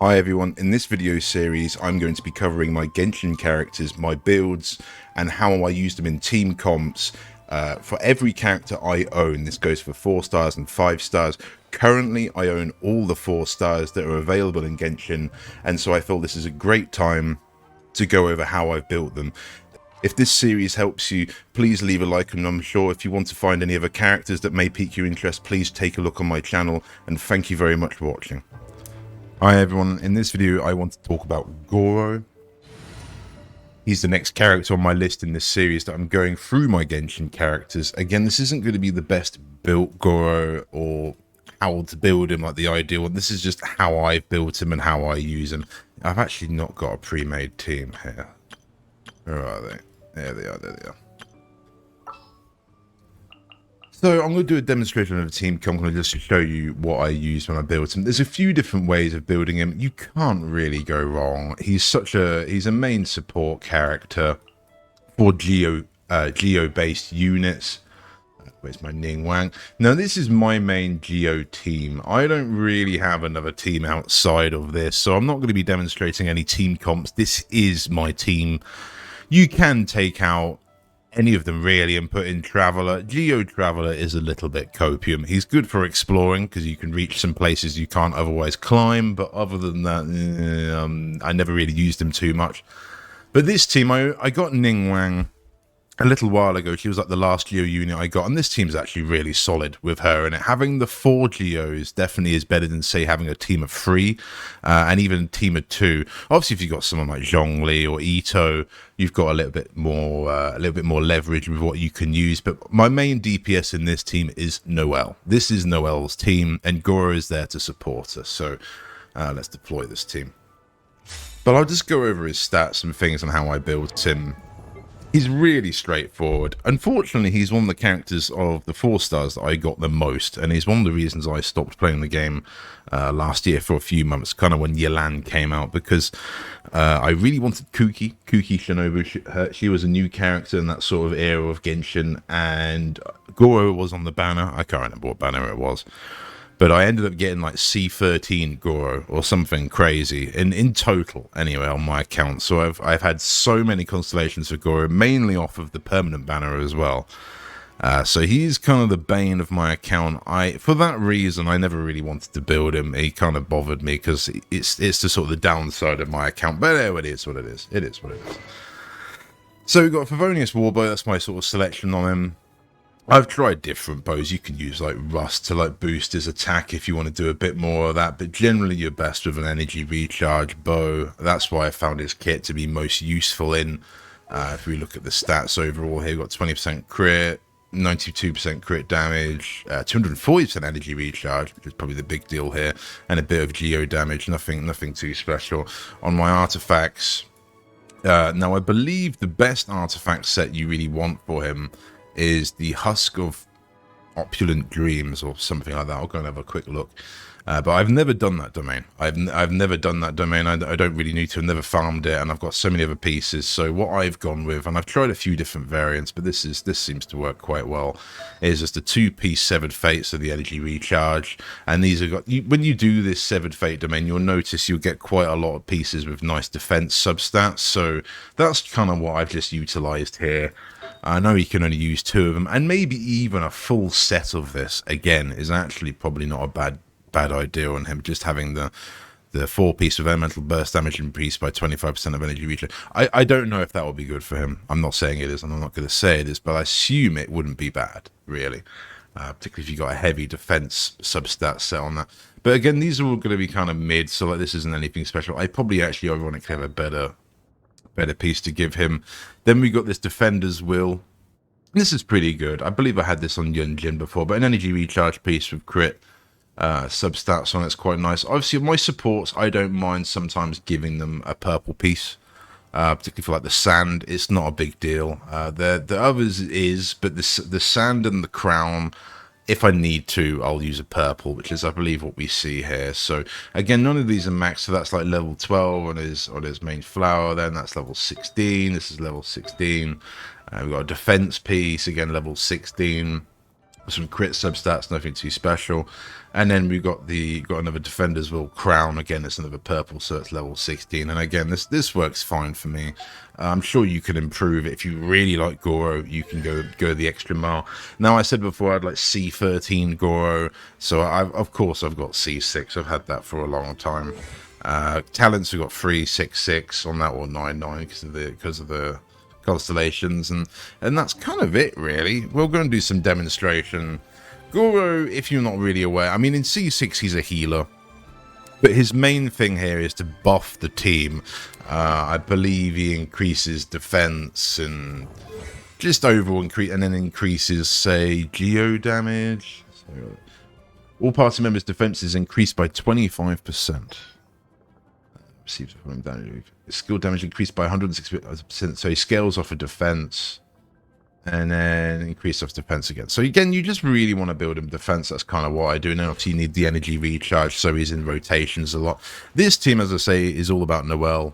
Hi everyone, in this video series I'm going to be covering my Genshin characters, my builds, and how I use them in team comps. For every character I own, this goes for 4 stars and 5 stars. Currently I own all the 4 stars that are available in Genshin, and so I feel this is a great time to go over how I've built them. If this series helps you, please leave a like, and I'm sure if you want to find any other characters that may pique your interest, please take a look on my channel, and thank you very much for watching. Hi everyone, in this video I want to talk about Gorou. He's the next character on my list in this series that I'm going through my Genshin characters. Again, this isn't going to be the best built Gorou or how to build him like the ideal one. This is just how I've built him and how I use him. I've actually not got a pre-made team here. Where are they? There they are, there they are. So I'm going to do a demonstration of a team comp. I'm going to just show you what I use when I build him. There's a few different ways of building him. You can't really go wrong. He's a main support character for geo-based units. Where's my Ning Wang? Now this is my main geo team. I don't really have another team outside of this, so I'm not going to be demonstrating any team comps. This is my team. You can take out any of them really and put in Traveler. Geo Traveler is a little bit copium. He's good for exploring because you can reach some places you can't otherwise climb, but other than that, I never really used him too much. But this team, I got Ning Wang a little while ago. She was like the last Geo unit I got, and this team's actually really solid with her in it. Having the 4 Geos definitely is better than, say, having a team of 3 and even a team of 2. Obviously, if you've got someone like Zhongli or Ito, you've got a little bit more leverage with what you can use. But my main DPS in this team is Noelle. This is Noelle's team, and Gorou is there to support her. So let's deploy this team. But I'll just go over his stats and things and how I built him. He's really straightforward. Unfortunately, he's one of the characters of the 4 stars that I got the most, and he's one of the reasons I stopped playing the game last year for a few months, kind of when Yelan came out, because I really wanted Kuki Shinobu. She was a new character in that sort of era of Genshin, and Gorou was on the banner. I can't remember what banner it was. But I ended up getting like C13 Gorou or something crazy in total anyway on my account. So I've had so many constellations for Gorou, mainly off of the permanent banner as well. So he's kind of the bane of my account. For that reason, I never really wanted to build him. He kind of bothered me because it's the sort of the downside of my account. But it is what it is. It is what it is. So we've got Favonius Warbow. That's my sort of selection on him. I've tried different bows. You can use like Rust to like boost his attack if you want to do a bit more of that, but generally you're best with an energy recharge bow. That's why I found his kit to be most useful in. If we look at the stats overall here, we've got 20% crit, 92% crit damage, 240% energy recharge, which is probably the big deal here, and a bit of geo damage. Nothing too special. On my artifacts, now I believe the best artifact set you really want for him is the Husk of Opulent Dreams or something like that. I'll go and have a quick look. But I've never done that domain. I've never done that domain. I don't really need to. I've never farmed it, and I've got so many other pieces. So what I've gone with, and I've tried a few different variants, but this seems to work quite well, is just a 2-piece Severed Fate, so the energy recharge. And these have got, when you do this Severed Fate domain, you'll notice you'll get quite a lot of pieces with nice defense substats. So that's kind of what I've just utilized here. I know you can only use 2 of them, and maybe even a full set of this again is actually probably not a bad idea on him. Just having the 4-piece of elemental burst damage increased by 25% of energy recharge. I don't know if that will be good for him. I'm not saying it is, and I'm not going to say it is, but I assume it wouldn't be bad, really. Particularly if you got a heavy defense substat set on that. But again, these are all going to be kind of mid, so like this isn't anything special. I probably actually ironically have a better piece to give him. Then we got this Defender's Will. This is pretty good. I believe I had this on Yunjin before, but an energy recharge piece with crit substats on it's quite nice. Obviously, my supports, I don't mind sometimes giving them a purple piece, particularly for like the sand. It's not a big deal. The others is, but the sand and the crown, if I need to, I'll use a purple, which is, I believe, what we see here. So again, none of these are maxed, so that's like level 12 on his main flower. Then that's level 16. This is level 16. We've got a defense piece, again, level 16. some crit substats, nothing too special. And then we got another Defender's Will Crown. Again, it's another purple, so it's level 16. And again, this works fine for me. I'm sure you can improve it. If you really like Gorou, you can go the extra mile. Now, I said before I'd like C13 Gorou, so of course I've got C6. I've had that for a long time. Talents, we've got 3, 6, 6 on that, or 9, 9 because of the constellations, and that's kind of it, really. We're going to do some demonstration. Gorou, if you're not really aware, I mean, in C6 he's a healer, but his main thing here is to buff the team. I believe he increases defense and just overall and then increases, say, geo damage. So, all party members' defense is increased by 25%. Receives damage. Skill damage increased by 160%. So he scales off a defense and then increase off defense again. So again, you just really want to build him defense. That's kind of what I do. And obviously you need the energy recharge, so he's in rotations a lot. This team, as I say, is all about Noelle.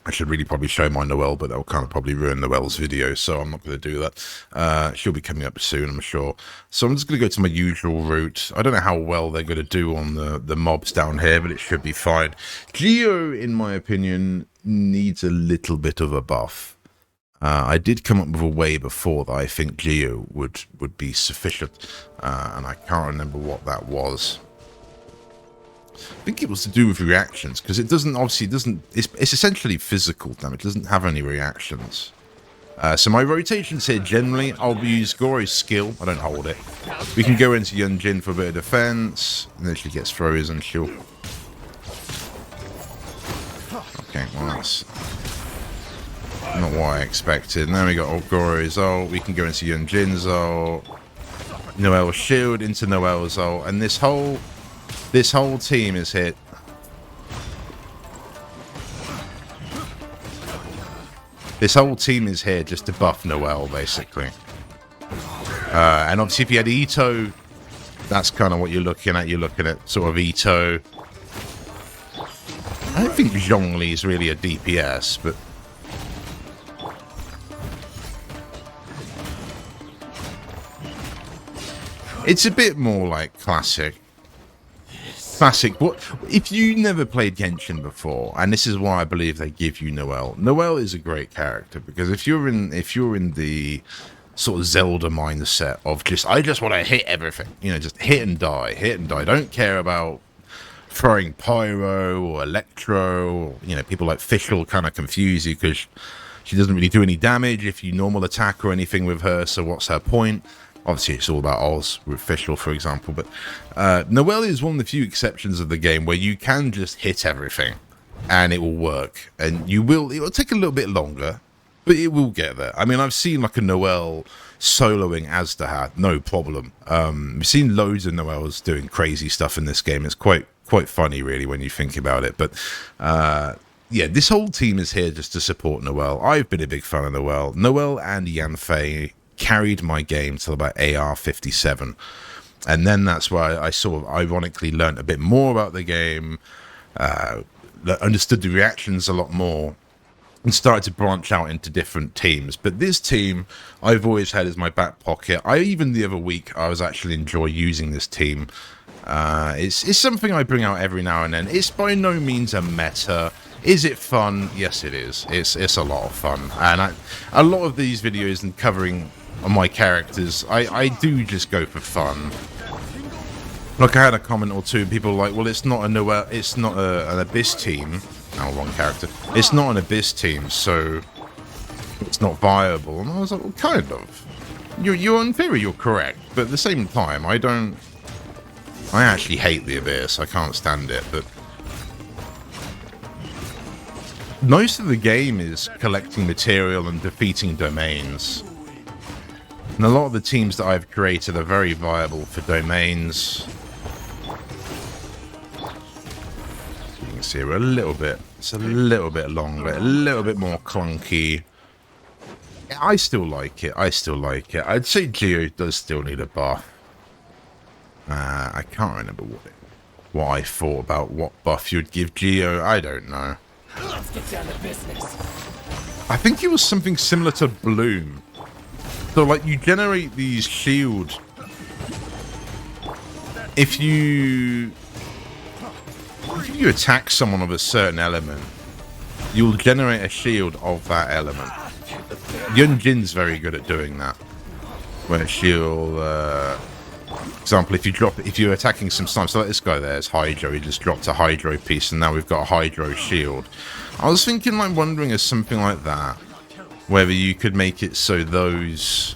I should really probably show my Noelle, but that'll kind of probably ruin Noelle's video, so I'm not going to do that. She'll be coming up soon, I'm sure. So I'm just going to go to my usual route. I don't know how well they're going to do on the mobs down here, but it should be fine. Geo, in my opinion, needs a little bit of a buff. I did come up with a way before that I think Geo would be sufficient, and I can't remember what that was. I think it was to do with reactions, because it doesn't, it's essentially physical damage. It doesn't have any reactions. So my rotations here, generally, I'll use Gorou's skill. I don't hold it. We can go into Yunjin for a bit of defense, and then she gets frozen, she'll... Okay, well, that's not what I expected. And then we got Gorou's ult. We can go into Yunjin's ult. Noelle's shield into Noelle's ult, and this whole team is hit. This whole team is here just to buff Noelle, basically. And obviously, if you had Ito, that's kind of what you're looking at. You're looking at sort of Ito. I don't think Zhongli is really a DPS, but... it's a bit more like classic. What if you never played Genshin before? And this is why I believe they give you Noelle. Noelle is a great character, because if you're in the sort of Zelda mindset of I just want to hit everything, you know, just hit and die. Don't care about throwing pyro or electro. Or, you know, people like Fish will kind of confuse you because she doesn't really do any damage if you normal attack or anything with her. So what's her point? Obviously, it's all about Oz with Fischl, for example, but Noelle is one of the few exceptions of the game where you can just hit everything and it will work. And it will take a little bit longer, but it will get there. I mean, I've seen like a Noelle soloing Azdahat, no problem. We've seen loads of Noelles doing crazy stuff in this game. It's quite funny, really, when you think about it. But yeah, this whole team is here just to support Noelle. I've been a big fan of Noelle. Noelle and Yanfei carried my game till about AR 57, and then that's why I sort of ironically learned a bit more about the game, understood the reactions a lot more, and started to branch out into different teams. But this team I've always had as my back pocket. Even the other week I was actually enjoy using this team. It's something I bring out every now and then. It's by no means a meta. Is it fun? Yes, it is. It's a lot of fun, and a lot of these videos and covering on my characters, I do just go for fun. Like, I had a comment or two, people were like, well, it's not a Noelle, it's not an Abyss team. Oh, wrong character. It's not an Abyss team, so it's not viable. And I was like, well, kind of. You're in theory, you're correct, but at the same time, I actually hate the Abyss. I can't stand it, but most of the game is collecting material and defeating domains. And a lot of the teams that I've created are very viable for domains. You can see we're it's a little bit longer, a little bit more clunky. I still like it. I'd say Geo does still need a buff. I can't remember what I thought about what buff you'd give Geo. I don't know. Let's get down to business. I think it was something similar to Bloom. So, like, you generate these shield if you attack someone of a certain element, you'll generate a shield of that element. Yunjin's very good at doing that. Where she'll, for example, if you're attacking some snipes, so like this guy there is Hydro, he just dropped a Hydro piece, and now we've got a Hydro shield. I was thinking, like, wondering if something like that, whether you could make it so those,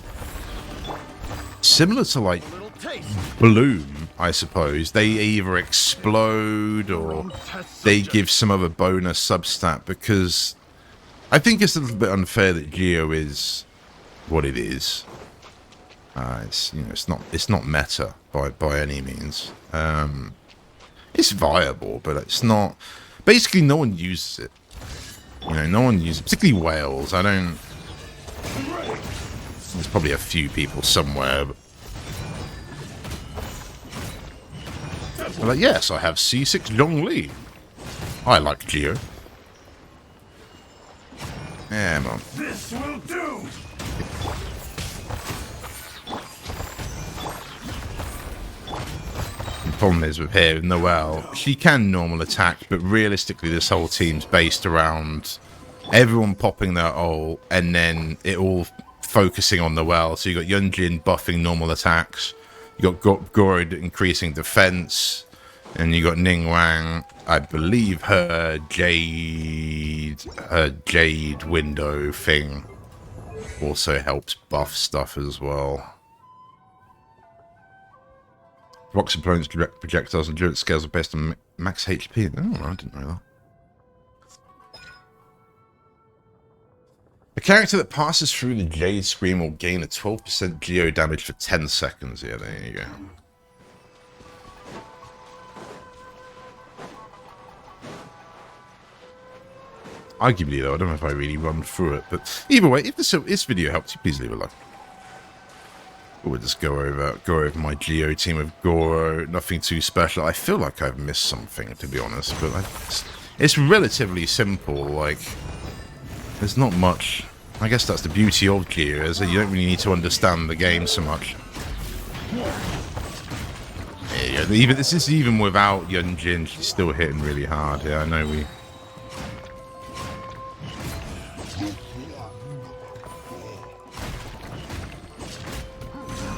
similar to like Bloom, I suppose, they either explode or they give some other bonus substat, because I think it's a little bit unfair that Geo is what it is. It's, you know, it's not meta by any means. It's viable, but it's not. Basically, no one uses it. You know, no one uses it, particularly whales. I don't. There's probably a few people somewhere. But like, yes, I have C6 Zhongli. I like Geo. Yeah, man. This will do. The problem is with here, with Noelle, she can normal attack, but realistically this whole team's based around everyone popping their ult, and then it all focusing on Noelle. So you got Yunjin buffing normal attacks, you got Gorou increasing defense, and you got Ningguang, I believe her jade window thing also helps buff stuff as well. Rocks opponents direct projectiles and endurance scales are based on max HP. Oh, I didn't know that. A character that passes through the Jade Scream will gain a 12% geo damage for 10 seconds. Yeah, there you go. Arguably, though, I don't know if I really run through it, but either way, if this video helped you, please leave a like. We'll just go over my Geo team of Gorou. Nothing too special. I feel like I've missed something, to be honest, but it's relatively simple. Like, there's not much. I guess that's the beauty of Geo, is that you don't really need to understand the game so much. There you go. This is even without Yunjin. She's still hitting really hard. Yeah, I know we.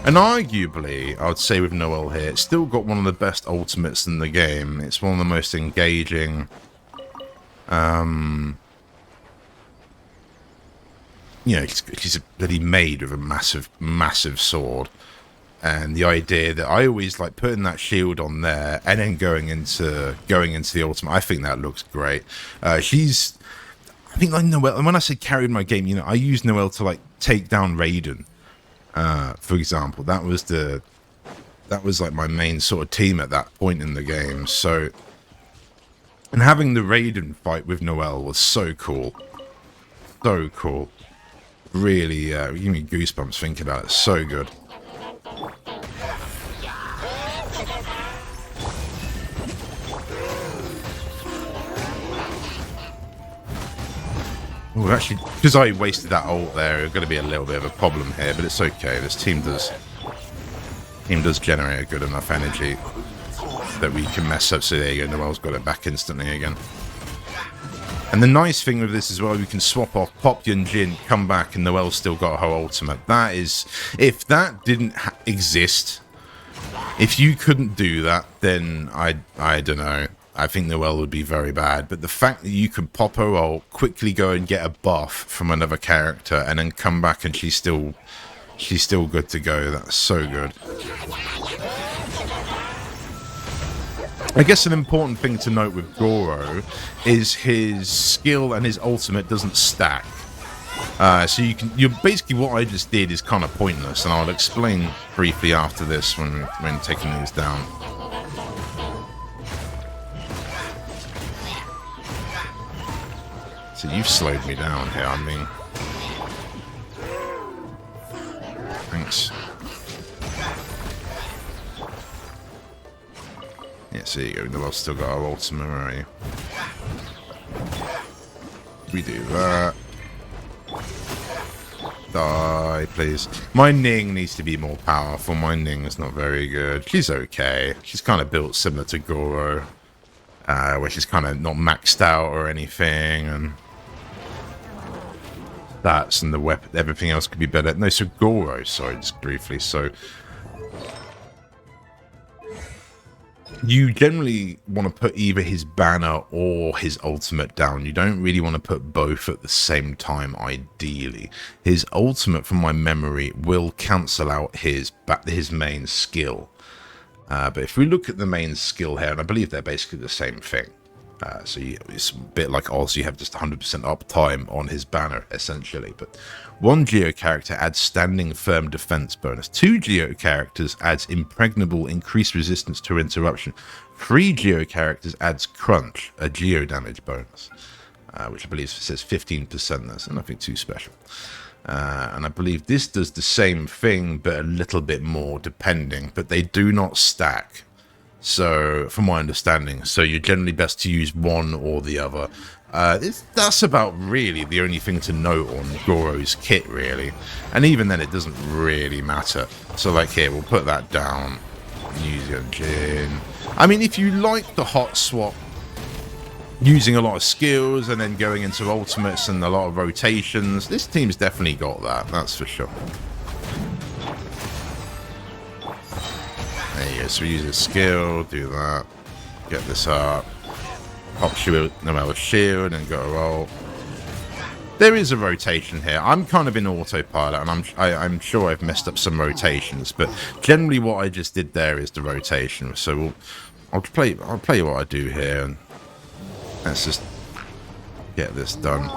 And arguably, I would say with Noelle here, it's still got one of the best ultimates in the game. It's one of the most engaging. You know, she's bloody made with a massive, massive sword. And the idea that I always like putting that shield on there and then going into the ultimate, I think that looks great. I think like Noelle, and when I say carried my game, you know, I use Noelle to like take down Raiden. For example, that was like my main sort of team at that point in the game. So, and having the Raiden fight with Noelle was so cool, so cool. Really, give me goosebumps thinking about it. So good. Oh, actually, because I wasted that ult there, it's going to be a little bit of a problem here, but it's okay. This team does generate a good enough energy that we can mess up. So there you go, Noelle's got it back instantly again. And the nice thing with this as well, you can swap off, pop Yunjin, come back, and Noelle's still got her ultimate. That is, if that didn't exist, if you couldn't do that, then I don't know. I think Noelle would be very bad, but the fact that you could pop her ult, quickly go and get a buff from another character, and then come back and she's still good to go. That's so good. I guess an important thing to note with Gorou is his skill and his ultimate doesn't stack. So you're basically, what I just did is kind of pointless, and I'll explain briefly after this when taking these down. So you've slowed me down here, I mean. Thanks. Yes, there you go. Noelle's still got our ultimate, where are you? We do that. Die, please. My Ning needs to be more powerful. My Ning is not very good. She's okay. She's kind of built similar to Gorou, where she's kind of not maxed out or anything, and the weapon, everything else could be better. No, so Gorou, sorry, just briefly. So you generally want to put either his banner or his ultimate down. You don't really want to put both at the same time, ideally. His ultimate, from my memory, will cancel out his main skill. But if we look at the main skill here, and I believe they're basically the same thing. So it's a bit like Oz, you have just 100% uptime on his banner, essentially. But 1 Geo character adds standing firm defense bonus. 2 Geo characters adds impregnable increased resistance to interruption. 3 Geo characters adds crunch, a Geo damage bonus, which I believe says 15%. That's nothing too special. And I believe this does the same thing, but a little bit more, depending. But they do not stack. So, from my understanding, so you're generally best to use one or the other. That's about really the only thing to note on Gorou's kit, really. And even then, it doesn't really matter. So, like here, we'll put that down. Use Genshin. I mean, if you like the hot swap, using a lot of skills and then going into ultimates and a lot of rotations, this team's definitely got that, that's for sure. There you go, so we use a skill, do that, get this up, pop shield, Noelle shield, and go roll. There is a rotation here. I'm kind of in autopilot, and I'm sure I've messed up some rotations, but generally what I just did there is the rotation. So I'll play what I do here, and let's just get this done.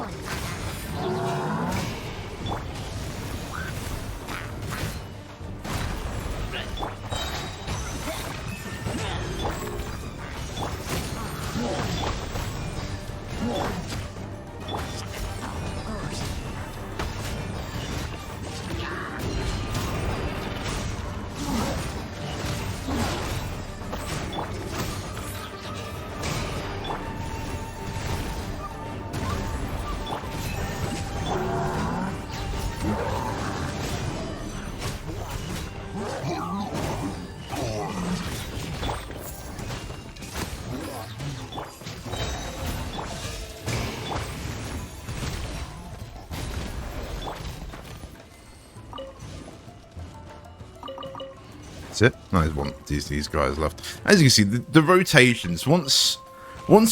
That's it. No, there's one. These guys left. As you can see, the rotations. Once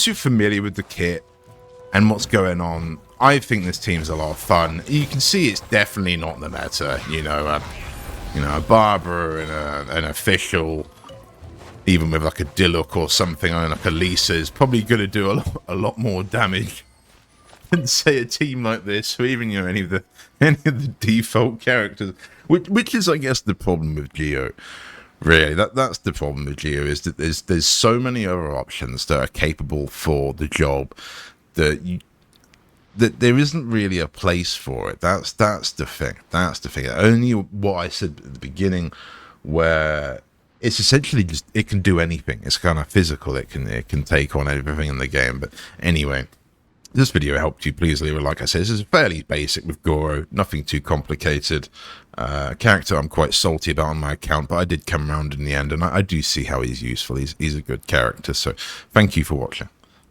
you're familiar with the kit and what's going on, I think this team's a lot of fun. You can see it's definitely not the meta. You know, a barber and an official, even with like a Diluc or something, and like a Lisa, is probably going to do a lot more damage than say a team like this, or even any of the default characters. Which is, I guess, the problem with Geo. Really, that's the problem with Geo, is that there's so many other options that are capable for the job that there isn't really a place for it. That's the thing. That's the thing. Only what I said at the beginning, where it's essentially just, it can do anything. It's kind of physical. It can take on everything in the game. But anyway, this video helped you, please leave a like. I said, this is fairly basic with Gorou, nothing too complicated. Character I'm quite salty about on my account, but I did come around in the end, and I do see how he's useful. He's a good character, so thank you for watching.